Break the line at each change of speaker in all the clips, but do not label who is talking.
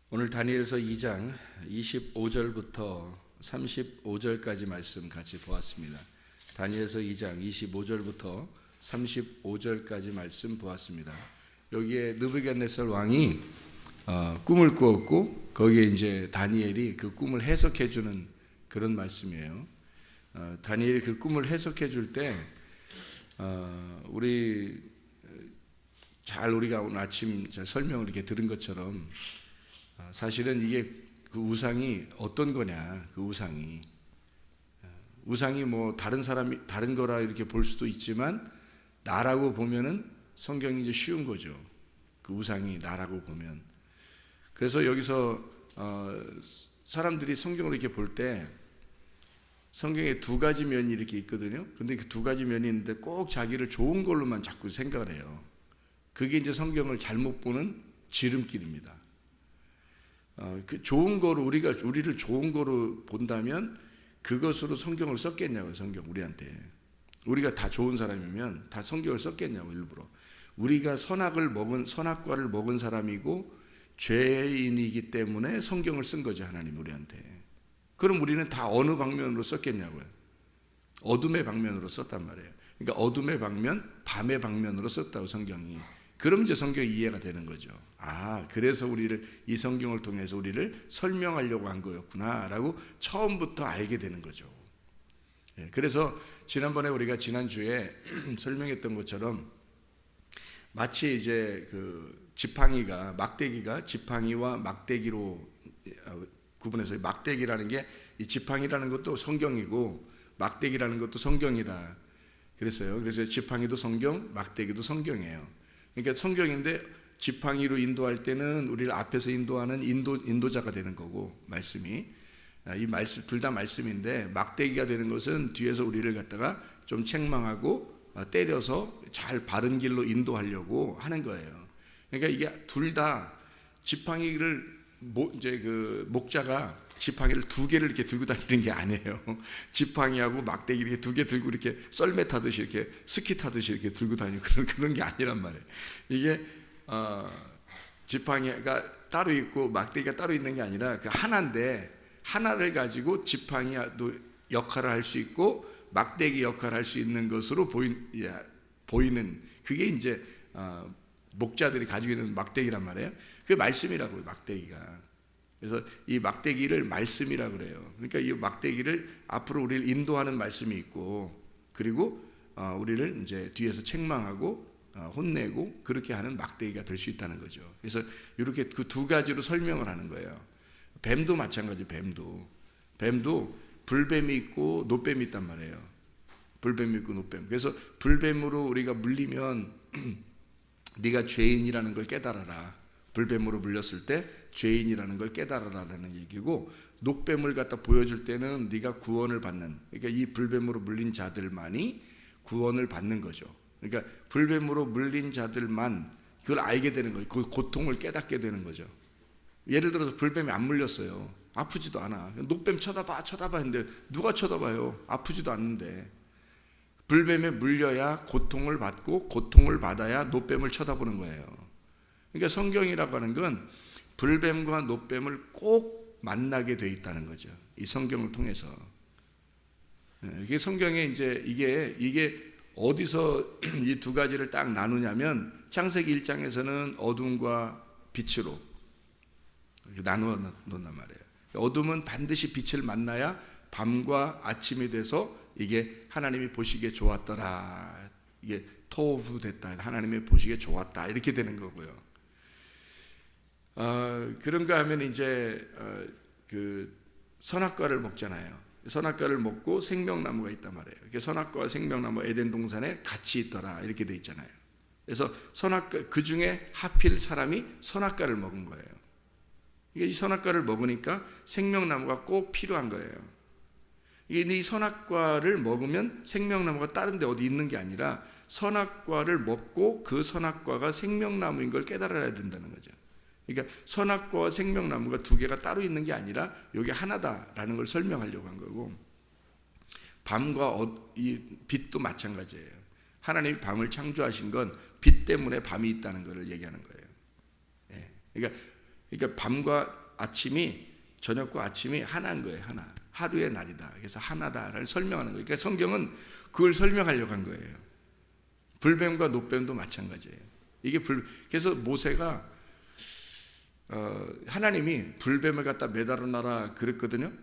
오늘 다니엘서 2장 25절부터 35절까지 말씀 같이 보았습니다. 다니엘서 2장 25절부터 35절까지 말씀 보았습니다. 여기에 느부갓네살 왕이 꿈을 꾸었고 거기에 이제 다니엘이 그 꿈을 해석해 주는 그런 말씀이에요. 다니엘이 그 꿈을 해석해 줄 때 우리가 오늘 아침 설명을 이렇게 들은 것처럼 사실은 이게 그 우상이 어떤 거냐, 그 우상이 뭐 다른 거라 이렇게 볼 수도 있지만 나라고 보면은 성경이 이제 쉬운 거죠. 그 우상이 나라고 보면. 그래서 여기서 사람들이 성경을 이렇게 볼 때 성경에 두 가지 면이 이렇게 있거든요. 근데 그 두 가지 면이 있는데 꼭 자기를 좋은 걸로만 자꾸 생각을 해요. 그게 이제 성경을 잘못 보는 지름길입니다. 그 좋은 거로 우리를 좋은 거로 본다면 그것으로 성경을 썼겠냐고요. 성경 우리한테. 우리가 다 좋은 사람이면 다 성경을 썼겠냐고 일부러. 우리가 선악과를 먹은 사람이고 죄인이기 때문에 성경을 쓴 거죠. 하나님 우리한테. 그럼 우리는 다 어느 방면으로 썼겠냐고요. 어둠의 방면으로 썼단 말이에요. 그러니까 어둠의 방면, 밤의 방면으로 썼다고 성경이. 그럼 이제 성경이 이해가 되는 거죠. 그래서 이 성경을 통해서 우리를 설명하려고 한 거였구나 라고 처음부터 알게 되는 거죠. 그래서 지난번에 우리가 지난주에 설명했던 것처럼 마치 이제 막대기가 지팡이와 막대기로 구분해서 막대기라는 게 이 지팡이라는 것도 성경이고 막대기라는 것도 성경이다 그랬어요. 그래서 지팡이도 성경, 막대기도 성경이에요. 그러니까 성경인데 지팡이로 인도할 때는 우리를 앞에서 인도하는 인도자가 되는 거고 말씀이 이 말씀 둘 다 말씀인데 막대기가 되는 것은 뒤에서 우리를 갖다가 좀 책망하고 때려서 잘 바른 길로 인도하려고 하는 거예요. 그러니까 이게 둘 다 지팡이를 목자가 지팡이를 두 개를 이렇게 들고 다니는 게 아니에요. 지팡이하고 막대기 이렇게 두 개 들고 이렇게 썰매 타듯이 이렇게 스키 타듯이 이렇게 들고 다니고 그런 게 아니란 말이에요. 이게 지팡이가 따로 있고 막대기가 따로 있는 게 아니라 그 하나인데 하나를 가지고 지팡이도 역할을 할 수 있고 막대기 역할을 할 수 있는 것으로 보이는 그게 이제 목자들이 가지고 있는 막대기란 말이에요. 그게 말씀이라고요. 막대기가. 그래서 이 막대기를 말씀이라고 그래요. 그러니까 이 막대기를 앞으로 우리를 인도하는 말씀이 있고 그리고 우리를 이제 뒤에서 책망하고 혼내고 그렇게 하는 막대기가 될 수 있다는 거죠. 그래서 이렇게 그 두 가지로 설명을 하는 거예요. 뱀도 마찬가지. 뱀도 불뱀이 있고 노뱀이 있단 말이에요. 불뱀이 있고 노뱀. 그래서 불뱀으로 우리가 물리면 네가 죄인이라는 걸 깨달아라. 불뱀으로 물렸을 때 죄인이라는 걸 깨달아라라는 얘기고, 녹뱀을 갖다 보여줄 때는 네가 구원을 받는, 그러니까 이 불뱀으로 물린 자들만이 구원을 받는 거죠. 그러니까 불뱀으로 물린 자들만 그걸 알게 되는 거예요. 그 고통을 깨닫게 되는 거죠. 예를 들어서 불뱀이 안 물렸어요. 아프지도 않아. 녹뱀 쳐다봐 했는데 누가 쳐다봐요? 아프지도 않는데. 불뱀에 물려야 고통을 받고 고통을 받아야 노뱀을 쳐다보는 거예요. 그러니까 성경이라고 하는 건 불뱀과 노뱀을 꼭 만나게 돼 있다는 거죠. 이 성경을 통해서. 이게 성경에 이제 이게 어디서 이 두 가지를 딱 나누냐면 창세기 1장에서는 어둠과 빛으로 나누어 놓는단 말이에요. 어둠은 반드시 빛을 만나야 밤과 아침이 돼서 이게 하나님이 보시기에 좋았더라. 이게 토후 됐다. 하나님이 보시기에 좋았다. 이렇게 되는 거고요. 그런가 하면 이제 그 선악과를 먹잖아요. 선악과를 먹고 생명나무가 있단 말이에요. 선악과와 생명나무 에덴 동산에 같이 있더라. 이렇게 돼 있잖아요. 그래서 선악과 그 중에 하필 사람이 선악과를 먹은 거예요. 이 선악과를 먹으니까 생명나무가 꼭 필요한 거예요. 이 선악과를 먹으면 생명나무가 다른 데 어디 있는 게 아니라 선악과를 먹고 그 선악과가 생명나무인 걸 깨달아야 된다는 거죠. 그러니까 선악과와 생명나무가 두 개가 따로 있는 게 아니라 여기 하나다라는 걸 설명하려고 한 거고, 밤과 이 빛도 마찬가지예요. 하나님이 밤을 창조하신 건 빛 때문에 밤이 있다는 것을 얘기하는 거예요. 그러니까 그러니까 밤과 아침이, 저녁과 아침이 하나인 거예요. 하나. 하루의 날이다. 그래서 하나다를 설명하는 거예요. 그러니까 성경은 그걸 설명하려고 한 거예요. 불뱀과 노뱀도 마찬가지예요. 그래서 모세가 하나님이 불뱀을 갖다 매달아 놔라 그랬거든요.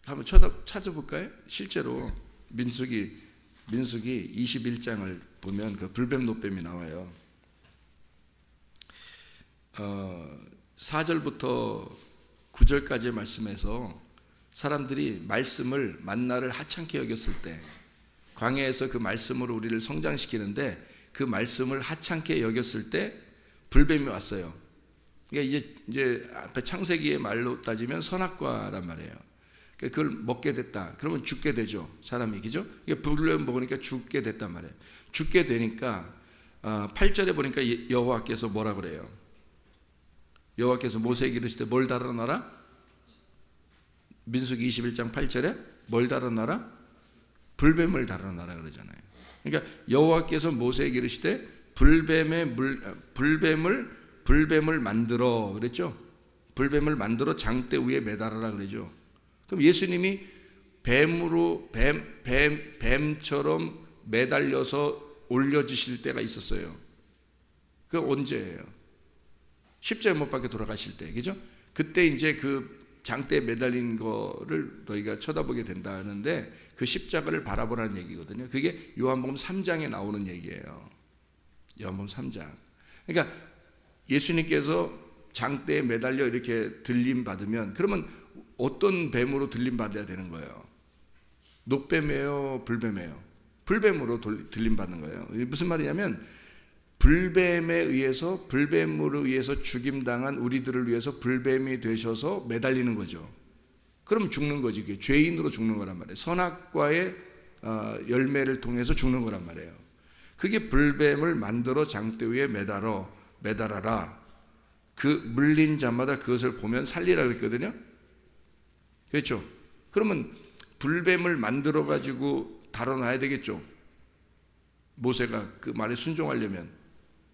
한번 찾아볼까요? 실제로 민수기 21장을 보면 그 불뱀 노뱀이 나와요. 4절부터 9절까지의 말씀에서 사람들이 말씀을 만나를 하찮게 여겼을 때, 광야에서 그 말씀으로 우리를 성장시키는데 그 말씀을 하찮게 여겼을 때 불뱀이 왔어요. 그러니까 이제 앞에 창세기의 말로 따지면 선악과란 말이에요. 그러니까 그걸 먹게 됐다. 그러면 죽게 되죠. 사람이, 그죠? 불뱀 먹으니까 죽게 됐단 말이에요. 죽게 되니까 8절에 보니까 여호와께서 뭐라 그래요? 여호와께서 모세에게 이르시되 뭘 달아놔라? 민수기 21장 8절에 뭘 달아놔라? 불뱀을 달아놔라 그러잖아요. 그러니까 여호와께서 모세에게 이르시되 불뱀을 만들어 그랬죠. 불뱀을 만들어 장대 위에 매달아라 그러죠. 그럼 예수님이 뱀처럼 매달려서 올려지실 때가 있었어요. 그 언제예요? 십자가에 못 박혀 돌아가실 때, 그죠? 그때 이제 그 장대에 매달린 거를 너희가 쳐다보게 된다는데 그 십자가를 바라보라는 얘기거든요. 그게 요한복음 3장에 나오는 얘기예요. 요한복음 3장. 그러니까 예수님께서 장대에 매달려 이렇게 들림 받으면, 그러면 어떤 뱀으로 들림 받아야 되는 거예요? 노뱀이에요, 불뱀이에요? 불뱀으로 들림 받는 거예요. 무슨 말이냐면 불뱀으로 의해서 죽임당한 우리들을 위해서 불뱀이 되셔서 매달리는 거죠. 그럼 죽는 거지. 그게 죄인으로 죽는 거란 말이에요. 선악과의 열매를 통해서 죽는 거란 말이에요. 그게 불뱀을 만들어 장대 위에 매달아라. 그 물린 자마다 그것을 보면 살리라 그랬거든요. 그렇죠? 그러면 불뱀을 만들어 가지고 달아놔야 되겠죠. 모세가 그 말에 순종하려면.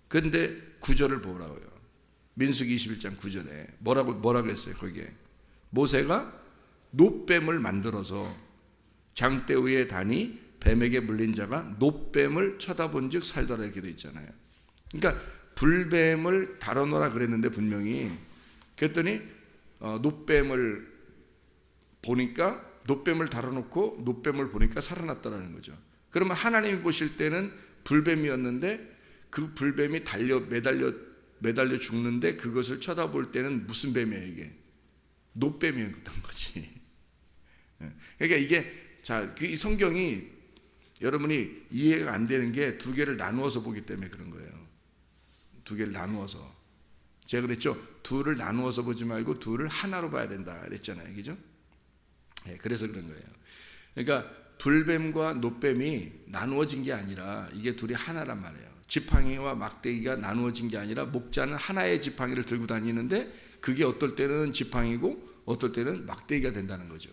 그런데 9절을 보라고요. 민수기 21장 9절에 뭐라고 했어요? 거기에 모세가 노뱀을 만들어서 장대 위에 다니 뱀에게 물린 자가 노뱀을 쳐다본즉 살더라 이렇게 돼 있잖아요. 그러니까 불뱀을 다뤄놓으라 그랬는데 분명히, 그랬더니 노뱀을 보니까, 노뱀을 다뤄놓고 노뱀을 보니까 살아났다라는 거죠. 그러면 하나님이 보실 때는 불뱀이었는데 그 불뱀이 매달려 죽는데 그것을 쳐다볼 때는 무슨 뱀이에요? 이게 노뱀이었던 거지. 그러니까 이게 이 성경이 여러분이 이해가 안 되는 게 두 개를 나누어서 보기 때문에 그런 거예요. 두 개를 나누어서. 제가 그랬죠. 둘을 나누어서 보지 말고 둘을 하나로 봐야 된다 그랬잖아요. 그죠? 그래서 그런 거예요. 그러니까 불뱀과 노뱀이 나누어진 게 아니라 이게 둘이 하나란 말이에요. 지팡이와 막대기가 나누어진 게 아니라 목자는 하나의 지팡이를 들고 다니는데 그게 어떨 때는 지팡이고 어떨 때는 막대기가 된다는 거죠.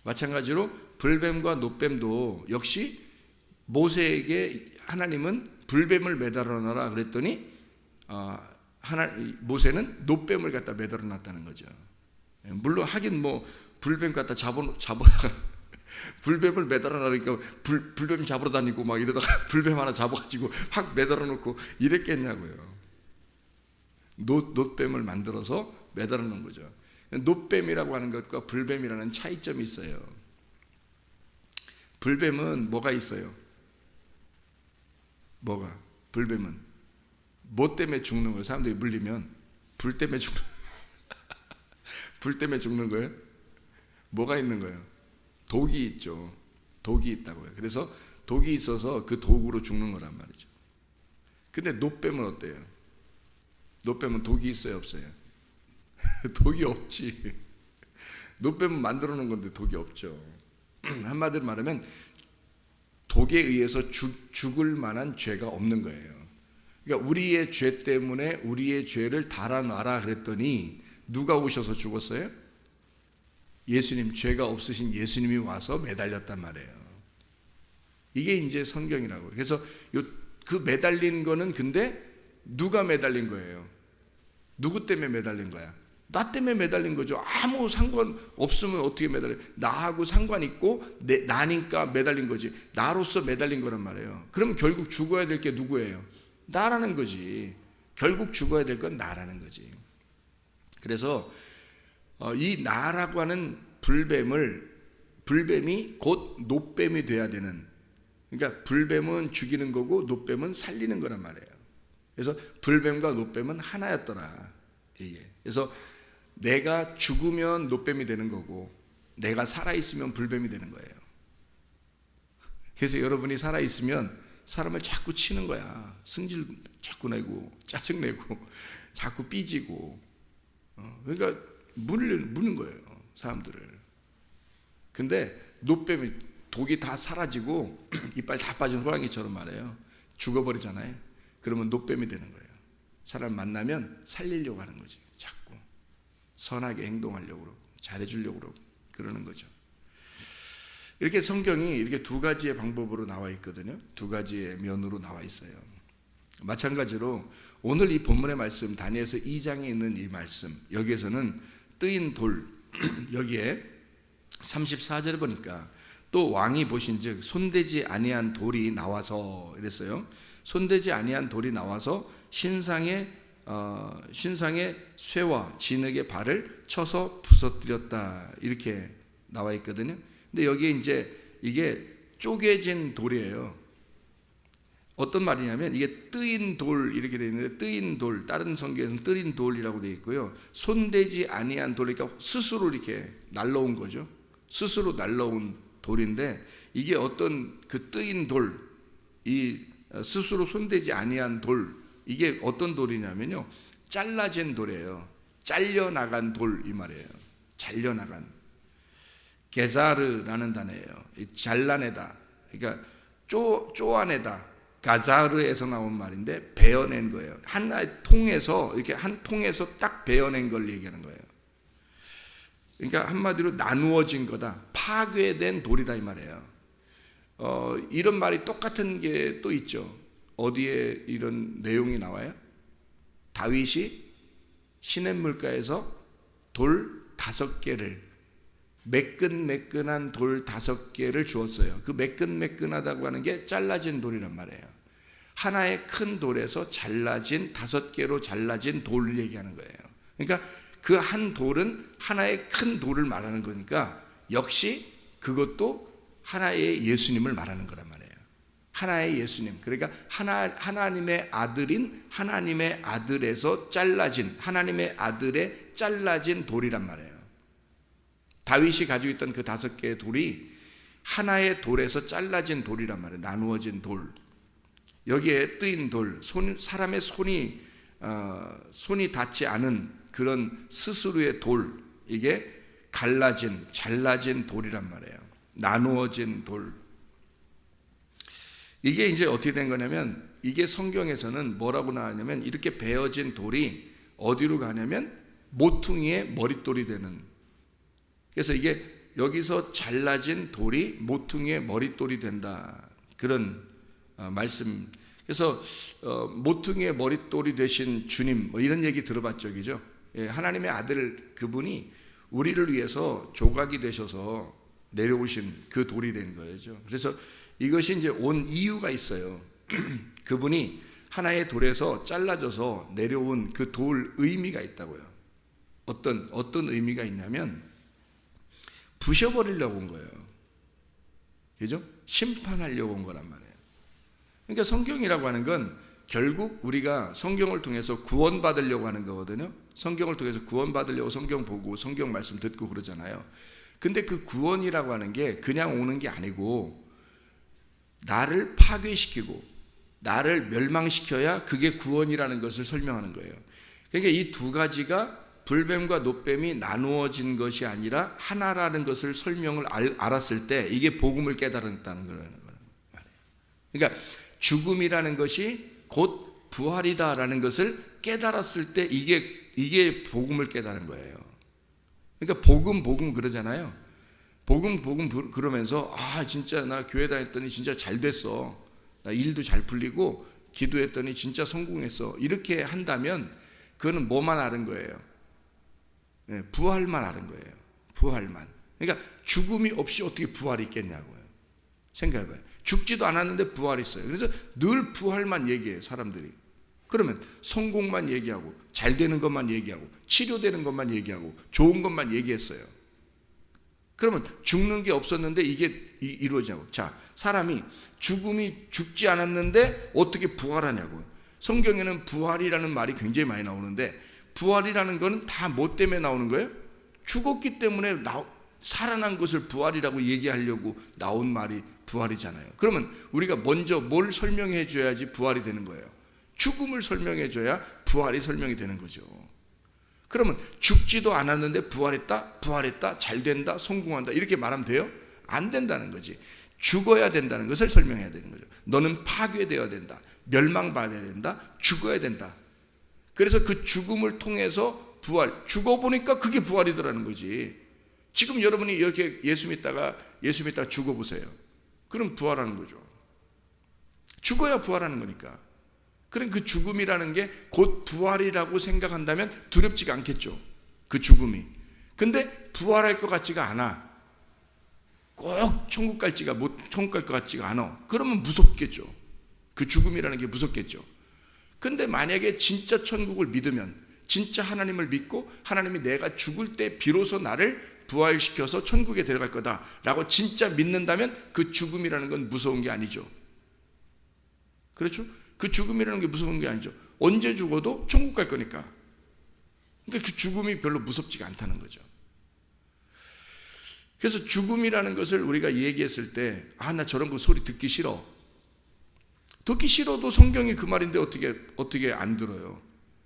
마찬가지로 불뱀과 노뱀도 역시 모세에게 하나님은 불뱀을 매달아 놔라 그랬더니 모세는 노뱀을 갖다 매달아 놨다는 거죠. 물론 하긴 불뱀 갖다 잡아다가 불뱀을 매달아 놔니까 불뱀 잡으러 다니고 막 이러다가 불뱀 하나 잡아가지고 확 매달아 놓고 이랬겠냐고요. 노뱀을 만들어서 매달아 놓은 거죠. 노뱀이라고 하는 것과 불뱀이라는 차이점이 있어요. 불뱀은 뭐가 있어요? 불뱀은 뭐 때문에 죽는 거예요? 사람들이 물리면 불 때문에 죽는 거예요? 뭐가 있는 거예요? 독이 있죠. 독이 있다고요. 그래서 독이 있어서 그 독으로 죽는 거란 말이죠. 근데 노뱀은 어때요? 노뱀은 독이 있어요, 없어요? 독이 없지. 노뱀은 만들어 놓은 건데 독이 없죠. 한마디로 말하면 독에 의해서 죽을 만한 죄가 없는 거예요. 그러니까 우리의 죄 때문에 우리의 죄를 달아놔라 그랬더니 누가 오셔서 죽었어요? 예수님, 죄가 없으신 예수님이 와서 매달렸단 말이에요. 이게 이제 성경이라고. 그래서 그 매달린 거는 근데 누가 매달린 거예요? 누구 때문에 매달린 거야? 나 때문에 매달린 거죠. 아무 상관 없으면 어떻게 매달려? 나하고 상관 있고 나니까 매달린 거지. 나로서 매달린 거란 말이에요. 그럼 결국 죽어야 될 게 누구예요? 나라는 거지. 결국 죽어야 될 건 나라는 거지. 그래서 이 나라고 하는 불뱀이 곧 노뱀이 돼야 되는, 그러니까 불뱀은 죽이는 거고 노뱀은 살리는 거란 말이에요. 그래서 불뱀과 노뱀은 하나였더라, 이게. 그래서 내가 죽으면 노뱀이 되는 거고 내가 살아있으면 불뱀이 되는 거예요. 그래서 여러분이 살아있으면 사람을 자꾸 치는 거야. 승질 자꾸 내고 짜증내고 자꾸 삐지고, 그러니까 무는 거예요, 사람들을. 근데 노뱀이 독이 다 사라지고 이빨 다 빠진 호랑이처럼 말해요. 죽어버리잖아요. 그러면 노뱀이 되는 거예요. 사람 만나면 살리려고 하는 거지. 자꾸 선하게 행동하려고 그러고 잘해주려고 그러고 그러는 거죠. 이렇게 성경이 이렇게 두 가지의 방법으로 나와 있거든요. 두 가지의 면으로 나와 있어요. 마찬가지로 오늘 이 본문의 말씀, 다니엘서 2장에 있는 이 말씀, 여기에서는 뜨인 돌, 여기에 34절에 보니까 또 왕이 보신즉 손대지 아니한 돌이 나와서, 이랬어요. 손대지 아니한 돌이 나와서 신상의 쇠와 진흙의 발을 쳐서 부서뜨렸다, 이렇게 나와 있거든요. 근데 여기에 이제 이게 쪼개진 돌이에요. 어떤 말이냐면 이게 뜨인 돌 이렇게 되어 있는데, 뜨인 돌, 다른 성경에서는 뜨인 돌이라고 되어 있고요. 손대지 아니한 돌, 그러니까 스스로 이렇게 날라온 거죠. 스스로 날라온 돌인데, 이게 어떤 그 뜨인 돌, 이 스스로 손대지 아니한 돌, 이게 어떤 돌이냐면요, 잘라진 돌이에요. 잘려나간 돌, 이 말이에요. 잘려나간. 게자르라는 단어예요. 잘라내다, 그러니까 쪼아내다, 가자르에서 나온 말인데 베어낸 거예요. 하나의 통에서, 이렇게 한 통에서 딱 베어낸 걸 얘기하는 거예요. 그러니까 한마디로 나누어진 거다, 파괴된 돌이다, 이 말이에요. 이런 말이 똑같은 게 또 있죠. 어디에 이런 내용이 나와요? 다윗이 시냇물가에서 돌 5개를, 매끈매끈한 돌 5개를 주었어요. 그 매끈매끈하다고 하는 게 잘라진 돌이란 말이에요. 하나의 큰 돌에서 잘라진 5개로 잘라진 돌을 얘기하는 거예요. 그러니까 그 한 돌은 하나의 큰 돌을 말하는 거니까 역시 그것도 하나의 예수님을 말하는 거란 말이에요. 하나의 예수님, 그러니까 하나님의 아들인 하나님의 아들에서 잘라진, 하나님의 아들의 잘라진 돌이란 말이에요. 다윗이 가지고 있던 그 5개의 돌이 하나의 돌에서 잘라진 돌이란 말이에요. 나누어진 돌. 여기에 뜨인 돌, 사람의 손이 닿지 않은 그런 스스로의 돌, 이게 갈라진, 잘라진 돌이란 말이에요. 나누어진 돌. 이게 이제 어떻게 된 거냐면, 이게 성경에서는 뭐라고 나왔냐면, 이렇게 베어진 돌이 어디로 가냐면 모퉁이의 머릿돌이 되는. 그래서 이게 여기서 잘라진 돌이 모퉁이의 머릿돌이 된다, 그런 말씀. 그래서 모퉁이의 머릿돌이 되신 주님, 뭐 이런 얘기 들어봤죠, 그죠? 하나님의 아들, 그분이 우리를 위해서 조각이 되셔서 내려오신 그 돌이 된 거죠. 그래서 이것이 이제 온 이유가 있어요. 그분이 하나의 돌에서 잘라져서 내려온 그 돌 의미가 있다고요. 어떤 의미가 있냐면 부셔버리려고 온 거예요. 그죠? 심판하려고 온 거란 말이에요. 그러니까 성경이라고 하는 건 결국 우리가 성경을 통해서 구원받으려고 하는 거거든요. 성경을 통해서 구원받으려고 성경 보고 성경 말씀 듣고 그러잖아요. 근데 그 구원이라고 하는 게 그냥 오는 게 아니고 나를 파괴시키고 나를 멸망시켜야 그게 구원이라는 것을 설명하는 거예요. 그러니까 이 두 가지가 불뱀과 노뱀이 나누어진 것이 아니라 하나라는 것을 설명을 알았을 때 이게 복음을 깨달았다는 거예요. 그러니까 죽음이라는 것이 곧 부활이다라는 것을 깨달았을 때 이게 복음을 깨달은 거예요. 그러니까 복음 그러잖아요. 복음 그러면서 진짜 나 교회 다녔더니 진짜 잘 됐어, 나 일도 잘 풀리고 기도했더니 진짜 성공했어, 이렇게 한다면 그거는 뭐만 아는 거예요? 네, 부활만 아는 거예요. 부활만. 그러니까 죽음이 없이 어떻게 부활이 있겠냐고요. 생각해봐요. 죽지도 않았는데 부활이 있어요. 그래서 늘 부활만 얘기해요, 사람들이. 그러면 성공만 얘기하고 잘 되는 것만 얘기하고 치료되는 것만 얘기하고 좋은 것만 얘기했어요. 그러면 죽는 게 없었는데 이게 이루어지냐고. 자, 사람이 죽지 않았는데 어떻게 부활하냐고요. 성경에는 부활이라는 말이 굉장히 많이 나오는데 부활이라는 거는 다 뭐 때문에 나오는 거예요? 죽었기 때문에 살아난 것을 부활이라고 얘기하려고 나온 말이 부활이잖아요. 그러면 우리가 먼저 뭘 설명해 줘야지 부활이 되는 거예요? 죽음을 설명해 줘야 부활이 설명이 되는 거죠. 그러면 죽지도 않았는데 부활했다, 잘 된다, 성공한다 이렇게 말하면 돼요? 안 된다는 거지. 죽어야 된다는 것을 설명해야 되는 거죠. 너는 파괴되어야 된다, 멸망받아야 된다, 죽어야 된다. 그래서 그 죽음을 통해서 부활, 죽어보니까 그게 부활이더라는 거지. 지금 여러분이 이렇게 예수 믿다가 죽어보세요. 그럼 부활하는 거죠. 죽어야 부활하는 거니까. 그럼 그 죽음이라는 게 곧 부활이라고 생각한다면 두렵지가 않겠죠. 그 죽음이. 근데 부활할 것 같지가 않아. 꼭 천국 갈 것 같지가 않아. 그러면 무섭겠죠. 그 죽음이라는 게 무섭겠죠. 근데 만약에 진짜 천국을 믿으면, 진짜 하나님을 믿고 하나님이 내가 죽을 때 비로소 나를 부활시켜서 천국에 데려갈 거다라고 진짜 믿는다면 그 죽음이라는 건 무서운 게 아니죠. 그렇죠? 그 죽음이라는 게 무서운 게 아니죠. 언제 죽어도 천국 갈 거니까. 그러니까 그 죽음이 별로 무섭지가 않다는 거죠. 그래서 죽음이라는 것을 우리가 얘기했을 때, 나 저런 거 소리 듣기 싫어. 듣기 싫어도 성경이 그 말인데 어떻게 안 들어요?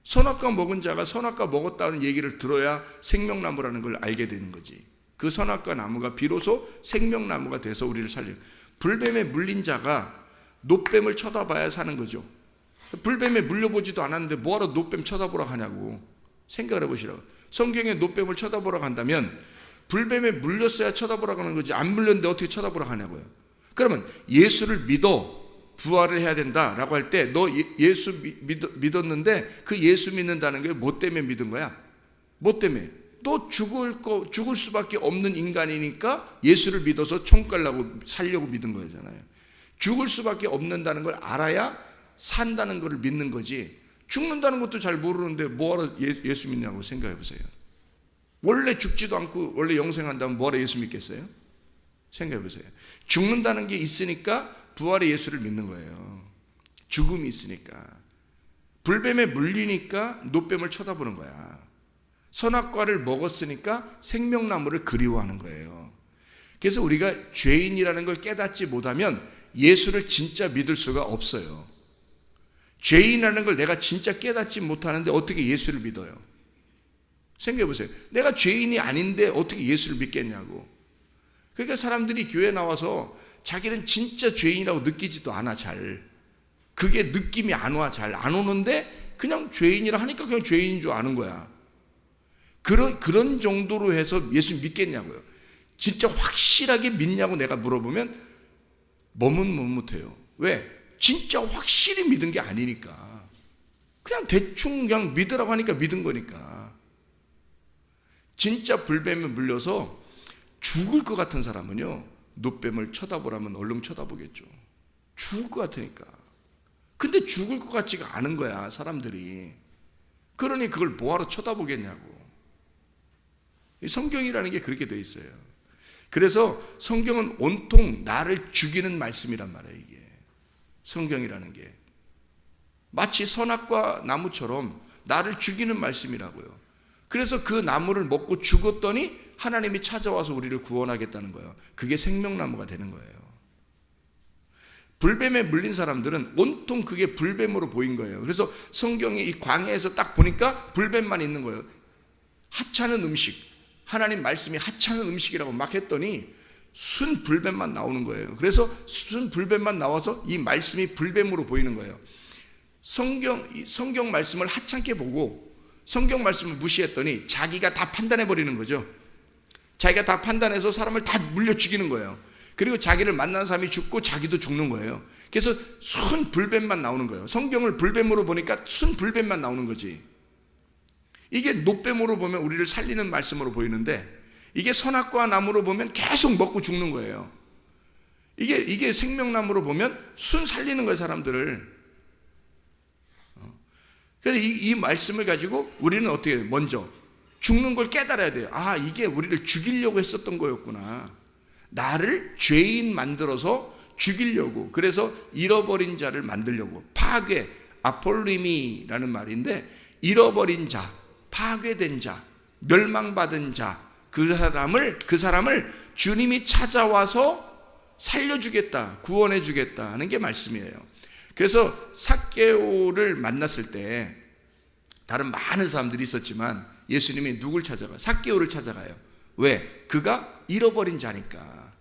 선악과 먹은 자가 선악과 먹었다는 얘기를 들어야 생명나무라는 걸 알게 되는 거지. 그 선악과 나무가 비로소 생명나무가 돼서 우리를 살려요. 불뱀에 물린 자가 노뱀을 쳐다봐야 사는 거죠. 불뱀에 물려보지도 않았는데 뭐하러 노뱀 쳐다보러 가냐고 생각을 해보시라고. 성경에 노뱀을 쳐다보러 간다면 불뱀에 물렸어야 쳐다보러 가는 거지, 안 물렸는데 어떻게 쳐다보러 가냐고요. 그러면 예수를 믿어 부활을 해야 된다라고 할 때 너 예수 믿었는데 그 예수 믿는다는 게 뭐 때문에 믿은 거야? 뭐 때문에? 너 죽을 수밖에 없는 인간이니까 예수를 믿어서 천국 가려고 살려고 믿은 거잖아요. 죽을 수밖에 없는다는 걸 알아야 산다는 걸 믿는 거지. 죽는다는 것도 잘 모르는데 뭐하러 예수 믿냐고 생각해 보세요. 원래 죽지도 않고 원래 영생한다면 뭐하러 예수 믿겠어요? 생각해 보세요. 죽는다는 게 있으니까 부활의 예수를 믿는 거예요. 죽음이 있으니까. 불뱀에 물리니까 노뱀을 쳐다보는 거야. 선악과를 먹었으니까 생명나무를 그리워하는 거예요. 그래서 우리가 죄인이라는 걸 깨닫지 못하면 예수를 진짜 믿을 수가 없어요. 죄인이라는 걸 내가 진짜 깨닫지 못하는데 어떻게 예수를 믿어요? 생각해 보세요. 내가 죄인이 아닌데 어떻게 예수를 믿겠냐고. 그러니까 사람들이 교회 나와서 자기는 진짜 죄인이라고 느끼지도 않아. 잘 그게 느낌이 안 와. 잘 안 오는데 그냥 죄인이라 하니까 그냥 죄인인 줄 아는 거야. 그런 정도로 해서 예수 믿겠냐고요. 진짜 확실하게 믿냐고 내가 물어보면 머뭇머뭇해요. 왜? 진짜 확실히 믿은 게 아니니까. 그냥 대충 그냥 믿으라고 하니까 믿은 거니까. 진짜 불뱀에 물려서 죽을 것 같은 사람은요, 노뱀을 쳐다보라면 얼른 쳐다보겠죠. 죽을 것 같으니까. 근데 죽을 것 같지가 않은 거야, 사람들이. 그러니 그걸 뭐하러 쳐다보겠냐고. 이 성경이라는 게 그렇게 돼 있어요. 그래서 성경은 온통 나를 죽이는 말씀이란 말이에요. 이게 성경이라는 게 마치 선악과 나무처럼 나를 죽이는 말씀이라고요. 그래서 그 나무를 먹고 죽었더니 하나님이 찾아와서 우리를 구원하겠다는 거예요. 그게 생명나무가 되는 거예요. 불뱀에 물린 사람들은 온통 그게 불뱀으로 보인 거예요. 그래서 성경이 이 광야에서 딱 보니까 불뱀만 있는 거예요. 하찮은 음식, 하나님 말씀이 하찮은 음식이라고 막 했더니 순 불뱀만 나오는 거예요. 그래서 순 불뱀만 나와서 이 말씀이 불뱀으로 보이는 거예요. 성경 말씀을 하찮게 보고 성경 말씀을 무시했더니 자기가 다 판단해 버리는 거죠. 자기가 다 판단해서 사람을 다 물려 죽이는 거예요. 그리고 자기를 만난 사람이 죽고 자기도 죽는 거예요. 그래서 순 불뱀만 나오는 거예요. 성경을 불뱀으로 보니까 순 불뱀만 나오는 거지. 이게 노뱀으로 보면 우리를 살리는 말씀으로 보이는데, 이게 선악과 나무로 보면 계속 먹고 죽는 거예요. 이게 생명나무로 보면 순 살리는 거예요, 사람들을. 그래서 이 말씀을 가지고 우리는 어떻게 해요? 먼저 죽는 걸 깨달아야 돼요. 아, 이게 우리를 죽이려고 했었던 거였구나. 나를 죄인 만들어서 죽이려고, 그래서 잃어버린 자를 만들려고. 파괴, 아폴리미라는 말인데, 잃어버린 자, 파괴된 자, 멸망받은 자, 그 사람을 주님이 찾아와서 살려주겠다, 구원해주겠다 하는 게 말씀이에요. 그래서 삭개오를 만났을 때 다른 많은 사람들이 있었지만 예수님이 누굴 찾아가요? 삭개오를 찾아가요. 왜? 그가 잃어버린 자니까,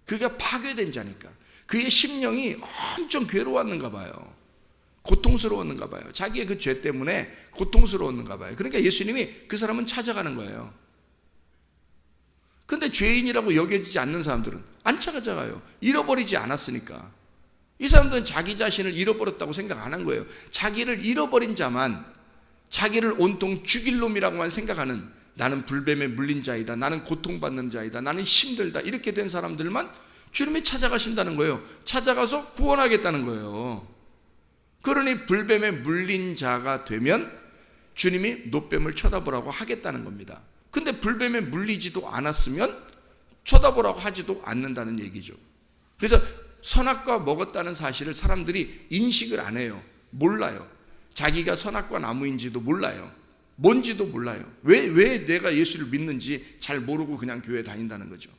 그가 파괴된 자니까. 그의 심령이 엄청 괴로웠는가 봐요. 고통스러웠는가 봐요. 자기의 그 죄 때문에 고통스러웠는가 봐요. 그러니까 예수님이 그 사람은 찾아가는 거예요. 근데 죄인이라고 여겨지지 않는 사람들은 안 찾아가요. 잃어버리지 않았으니까. 이 사람들은 자기 자신을 잃어버렸다고 생각 안 한 거예요. 자기를 잃어버린 자만, 자기를 온통 죽일 놈이라고만 생각하는, 나는 불뱀에 물린 자이다, 나는 고통받는 자이다, 나는 힘들다, 이렇게 된 사람들만 주님이 찾아가신다는 거예요. 찾아가서 구원하겠다는 거예요. 그러니 불뱀에 물린 자가 되면 주님이 노뱀을 쳐다보라고 하겠다는 겁니다. 근데 불뱀에 물리지도 않았으면 쳐다보라고 하지도 않는다는 얘기죠. 그래서 선악과 먹었다는 사실을 사람들이 인식을 안 해요. 몰라요. 자기가 선악과 나무인지도 몰라요. 뭔지도 몰라요. 왜 내가 예수를 믿는지 잘 모르고 그냥 교회 다닌다는 거죠.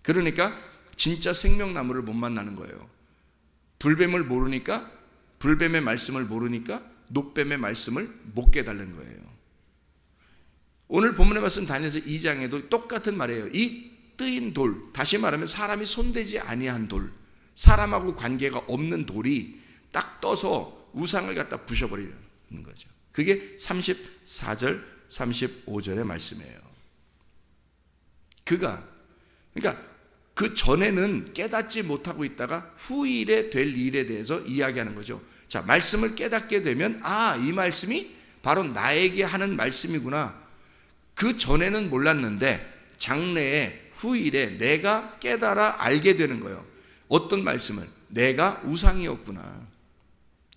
그러니까 진짜 생명나무를 못 만나는 거예요. 불뱀을 모르니까, 불뱀의 말씀을 모르니까 노뱀의 말씀을 못 깨달는 거예요. 오늘 본문의 말씀 다니엘서 2장에도 똑같은 말이에요. 이 뜨인 돌, 다시 말하면 사람이 손대지 아니한 돌, 사람하고 관계가 없는 돌이 딱 떠서 우상을 갖다 부셔버리는 거죠. 그게 34절 35절의 말씀이에요. 그러니까 그 전에는 깨닫지 못하고 있다가 후일에 될 일에 대해서 이야기하는 거죠. 자, 말씀을 깨닫게 되면, 아, 이 말씀이 바로 나에게 하는 말씀이구나. 그 전에는 몰랐는데 장래에, 후일에 내가 깨달아 알게 되는 거예요. 어떤 말씀을? 내가 우상이었구나.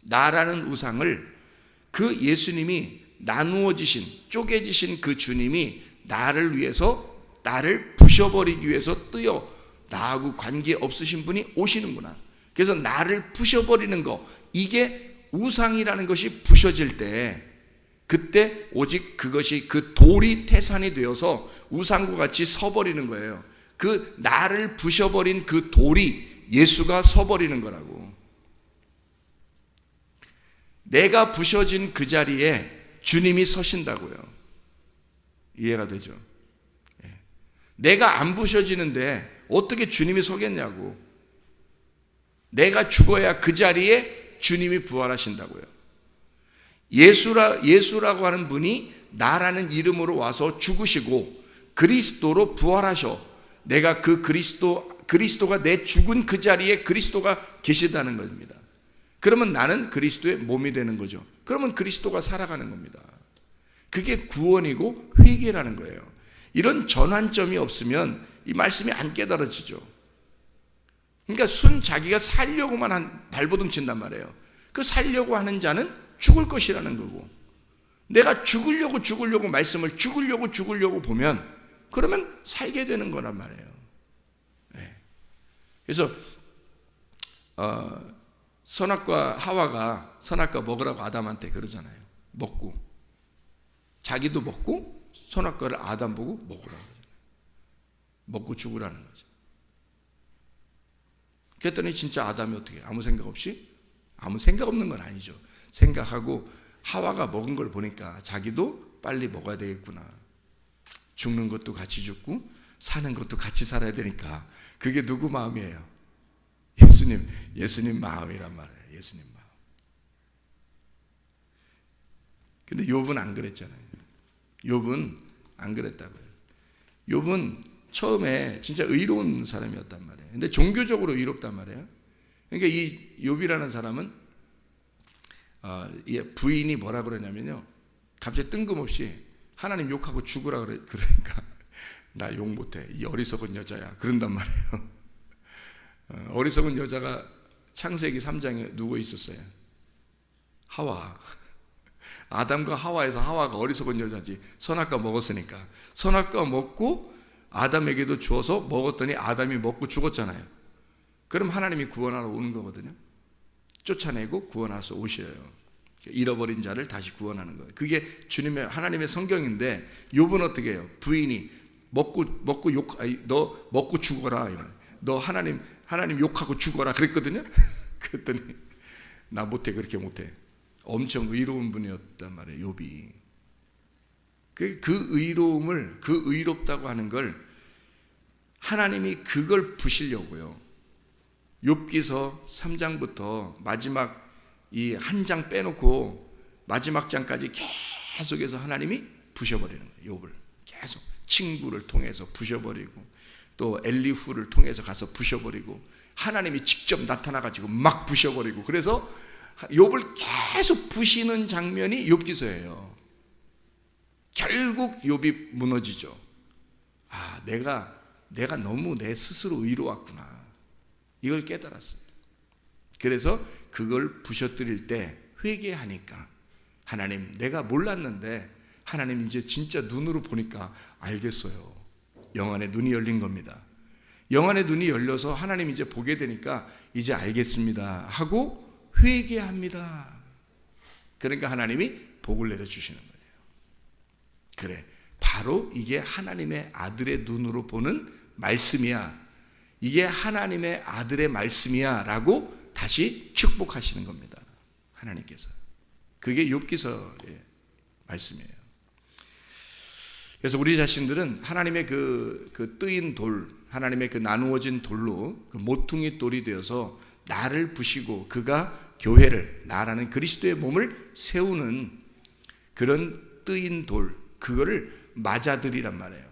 나라는 우상을 그 예수님이 나누어지신, 쪼개지신 그 주님이 나를 위해서, 나를 부셔버리기 위해서 뜨여 나하고 관계 없으신 분이 오시는구나. 그래서 나를 부셔버리는 거, 이게 우상이라는 것이 부셔질 때, 그때 오직 그것이, 그 돌이 태산이 되어서 우상과 같이 서버리는 거예요. 그 나를 부셔버린 그 돌이 예수가 서버리는 거라고. 내가 부셔진 그 자리에 주님이 서신다고요. 이해가 되죠? 내가 안 부셔지는데 어떻게 주님이 서겠냐고. 내가 죽어야 그 자리에 주님이 부활하신다고요. 예수라고 하는 분이 나라는 이름으로 와서 죽으시고 그리스도로 부활하셔. 내가 그 그리스도가 내 죽은 그 자리에 그리스도가 계시다는 겁니다. 그러면 나는 그리스도의 몸이 되는 거죠. 그러면 그리스도가 살아가는 겁니다. 그게 구원이고 회개라는 거예요. 이런 전환점이 없으면 이 말씀이 안 깨달아지죠. 그러니까 자기가 살려고만 발버둥 친단 말이에요. 그 살려고 하는 자는 죽을 것이라는 거고, 내가 죽으려고 말씀을 죽으려고 보면 그러면 살게 되는 거란 말이에요. 네. 그래서 하와가 선악과 먹으라고 아담한테 그러잖아요. 먹고, 자기도 먹고 선악과를 아담 보고 먹으라고, 먹고 죽으라는 거죠. 그랬더니 진짜 아담이 어떻게 해요? 아무 생각 없이? 아무 생각 없는 건 아니죠. 생각하고 하와가 먹은 걸 보니까 자기도 빨리 먹어야 되겠구나. 죽는 것도 같이 죽고 사는 것도 같이 살아야 되니까. 그게 누구 마음이에요? 예수님 마음이란 말이에요. 예수님 마음. 근데 욥은 안 그랬잖아요. 욥은 안 그랬다고요. 욥은 처음에 진짜 의로운 사람이었단 말이에요. 근데 종교적으로 의롭단 말이에요. 그러니까 이 욥이라는 사람은 부인이 뭐라 그러냐면요, 갑자기 뜬금없이 하나님 욕하고 죽으라 그러니까 나 욕 못해. 이 어리석은 여자야. 그런단 말이에요. 어리석은 여자가 창세기 3장에 누구 있었어요? 하와. 아담과 하와에서 하와가 어리석은 여자지. 선악과 먹었으니까. 선악과 먹고 아담에게도 주어서 먹었더니 아담이 먹고 죽었잖아요. 그럼 하나님이 구원하러 오는 거거든요. 쫓아내고 구원하러 오셔요. 잃어버린 자를 다시 구원하는 거예요. 그게 주님의 하나님의 성경인데 욥은 어떻게 해요? 부인이 너 먹고 죽어라. 너 하나님 욕하고 죽어라 그랬거든요. 그랬더니 나 못해. 그렇게 못해. 엄청 의로운 분이었단 말이에요. 욥이. 그 의로움을, 그 의롭다고 하는 걸 하나님이 그걸 부시려고요. 욥기서 3장부터 마지막 이 한 장 빼놓고 마지막 장까지 계속해서 하나님이 부셔버리는 거예요. 욥을 계속 친구를 통해서 부셔버리고 또 엘리후를 통해서 가서 부셔버리고 하나님이 직접 나타나가지고 막 부셔버리고 그래서 욥을 계속 부시는 장면이 욥기서예요. 결국 욥이 무너지죠. 아, 내가 너무 내 스스로 의로웠구나. 이걸 깨달았어요. 그래서 그걸 부셔뜨릴 때 회개하니까 하나님, 내가 몰랐는데 하나님 이제 진짜 눈으로 보니까 알겠어요. 영안의 눈이 열린 겁니다. 영안의 눈이 열려서 하나님 이제 보게 되니까 이제 알겠습니다 하고 회개합니다. 그러니까 하나님이 복을 내려주시는 거예요. 그래, 바로 이게 하나님의 아들의 눈으로 보는 말씀이야. 이게 하나님의 아들의 말씀이야 라고 다시 축복하시는 겁니다. 하나님께서. 그게 욥기서의 말씀이에요. 그래서 우리 자신들은 하나님의 그 뜨인 돌, 하나님의 그 나누어진 돌로 그 모퉁이 돌이 되어서 나를 부시고 그가 교회를, 나라는 그리스도의 몸을 세우는 그런 뜨인 돌, 그거를 맞아들이란 말이에요.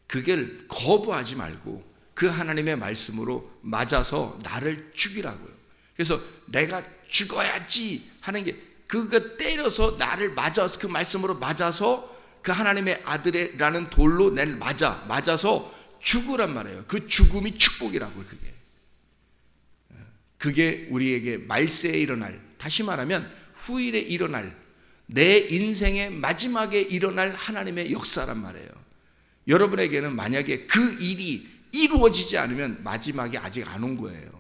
그걸 거부하지 말고 그 하나님의 말씀으로 맞아서 나를 죽이라고요. 그래서 내가 죽어야지 하는 게 그거 때려서 나를 맞아서 그 말씀으로 맞아서 그 하나님의 아들이라는 돌로 날 맞아서 죽으란 말이에요. 그 죽음이 축복이라고요. 그게 우리에게 말세에 일어날, 다시 말하면 후일에 일어날, 내 인생의 마지막에 일어날 하나님의 역사란 말이에요. 여러분에게는 만약에 그 일이 이루어지지 않으면 마지막이 아직 안 온 거예요.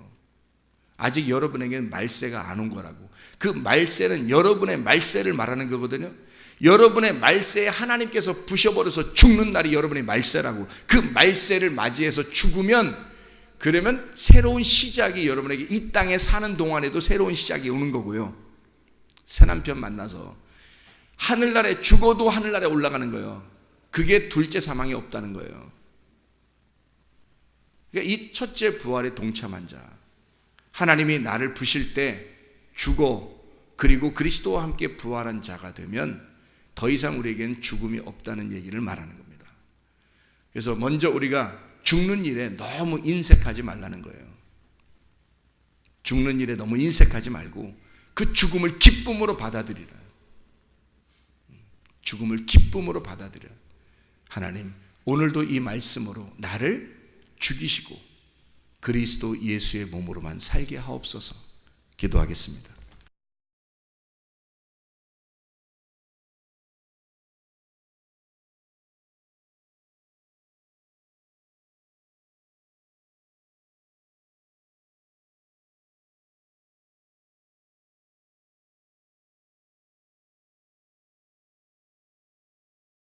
아직 여러분에게는 말세가 안 온 거라고. 그 말세는 여러분의 말세를 말하는 거거든요. 여러분의 말세에 하나님께서 부셔버려서 죽는 날이 여러분의 말세라고. 그 말세를 맞이해서 죽으면, 그러면 새로운 시작이 여러분에게 이 땅에 사는 동안에도 새로운 시작이 오는 거고요. 새 남편 만나서 하늘나라에 죽어도 하늘나라에 올라가는 거예요. 그게 둘째 사망이 없다는 거예요. 그러니까 이 첫째 부활에 동참한 자, 하나님이 나를 부실 때 죽어 그리고 그리스도와 함께 부활한 자가 되면 더 이상 우리에게는 죽음이 없다는 얘기를 말하는 겁니다. 그래서 먼저 우리가 죽는 일에 너무 인색하지 말라는 거예요. 죽는 일에 너무 인색하지 말고 그 죽음을 기쁨으로 받아들이라. 죽음을 기쁨으로 받아들여. 하나님, 오늘도 이 말씀으로 나를 죽이시고 그리스도 예수의 몸으로만 살게 하옵소서. 기도하겠습니다.